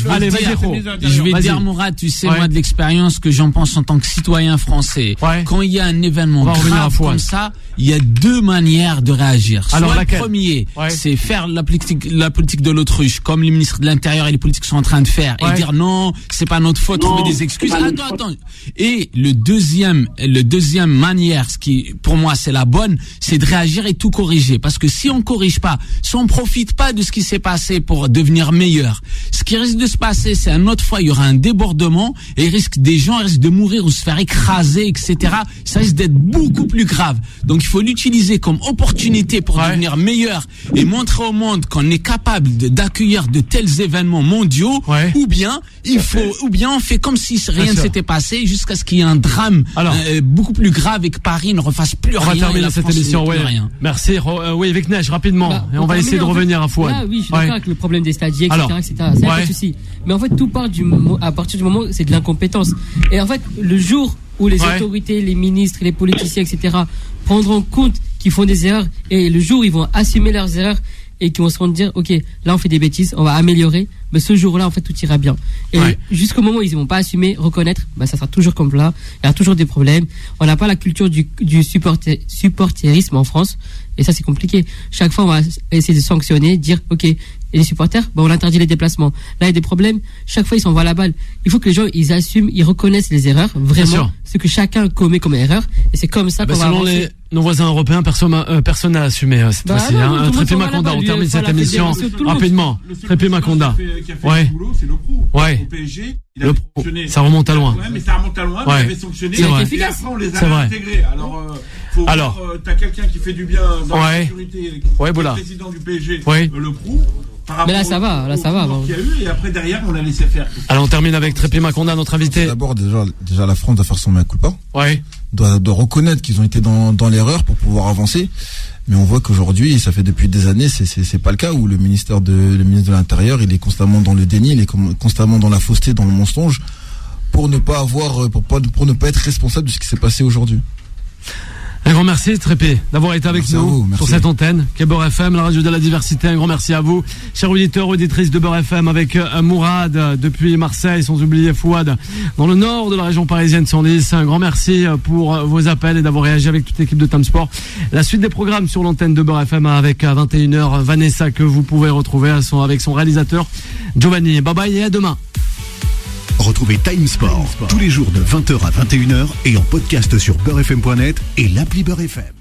Allez, vas-y, Ro. Je vais dire, Mourad, tu sais, moi, de l'expérience que j'en pense en tant que citoyen français. Quand il y a un événement grave comme ça, il y a 2 manières de réagir. Alors, le premier, c'est faire la politique de l'autruche, comme les ministres de l'Intérieur et les politiques sont en train de faire, et dire non, c'est pas notre faute, trouver des excuses. Attends. Et le deuxième manière, ce qui, pour moi, c'est la bonne, c'est de réagir et tout corriger. Parce que si on corrige pas, si on profite pas de ce qui s'est passé pour devenir meilleur, ce qui risque de se passer, c'est une autre fois, il y aura un débordement et des gens risquent de mourir ou se faire écraser, etc. Ça risque d'être beaucoup plus grave. Donc il faut l'utiliser comme opportunité pour devenir meilleur et montrer au monde qu'on est capable d'accueillir de tels événements mondiaux, ou bien on fait comme si rien ne s'était passé jusqu'à ce qu'il y ait un drame beaucoup plus grave et que Paris ne refasse plus rien. Terminer cette émission, merci. Oui, avec Neige, rapidement. Et on va essayer de revenir à Fouad. Oui, je suis d'accord avec le problème des stadiers, etc. C'est pas de souci. Mais en fait, tout part à partir du moment où c'est de l'incompétence. Et en fait, le jour où les autorités, les ministres, les politiciens, etc. prendront compte qu'ils font des erreurs, et le jour où ils vont assumer leurs erreurs et qu'ils vont se rendre dire, ok, là on fait des bêtises, on va améliorer, ce jour-là, en fait, tout ira bien. Et jusqu'au moment où ils ne vont pas assumer, reconnaître, ça sera toujours comme là. Il y a toujours des problèmes. On n'a pas la culture du supporterisme en France. Et ça, c'est compliqué. Chaque fois, on va essayer de sanctionner, dire, OK, et les supporters, on interdit les déplacements. Là, il y a des problèmes. Chaque fois, ils s'envoient la balle. Il faut que les gens, ils assument, ils reconnaissent les erreurs, vraiment, ce que chacun commet comme erreur. Et c'est comme ça qu'on va avancer. Nos voisins européens, personne n'a assumé cette fois-ci. Trépi Makonda, on termine cette émission rapidement. Trépi Makonda. Ouais. C'est le pro. Ouais. Au PSG, il a sanctionné. Ça remonte à loin. Ouais, mais ça remonte à loin. Il avait sanctionné. Et après, on les a intégrés. Alors, t'as quelqu'un qui fait du bien dans la sécurité. Ouais, voilà. Le président du PSG, le pro. Mais là, ça va. Qu'il y a eu, et après, derrière, on l'a laissé faire. Alors, on termine avec Trépi Makonda, notre invité. D'abord, déjà, la France doit faire son mea culpa. Ouais. Doit reconnaître qu'ils ont été dans l'erreur pour pouvoir avancer. Mais on voit qu'aujourd'hui, ça fait depuis des années, c'est pas le cas, où le ministre de l'Intérieur, il est constamment dans le déni, il est constamment dans la fausseté, dans le mensonge, pour ne pas être responsable de ce qui s'est passé aujourd'hui. Un grand merci Trépi d'avoir été avec nous sur cette antenne qu'est Beurre FM, la radio de la diversité. Un grand merci à vous, chers auditeurs, auditrices de Beurre FM, avec Mourad depuis Marseille, sans oublier Fouad dans le nord de la région parisienne, Senlis. Un grand merci pour vos appels et d'avoir réagi avec toute l'équipe de Time Sport. La suite des programmes sur l'antenne de Beurre FM avec à 21h Vanessa, que vous pouvez retrouver avec son réalisateur Giovanni. Bye bye et à demain. Retrouvez Time Sport tous les jours de 20h à 21h et en podcast sur beurrefm.net et l'appli Beurre FM.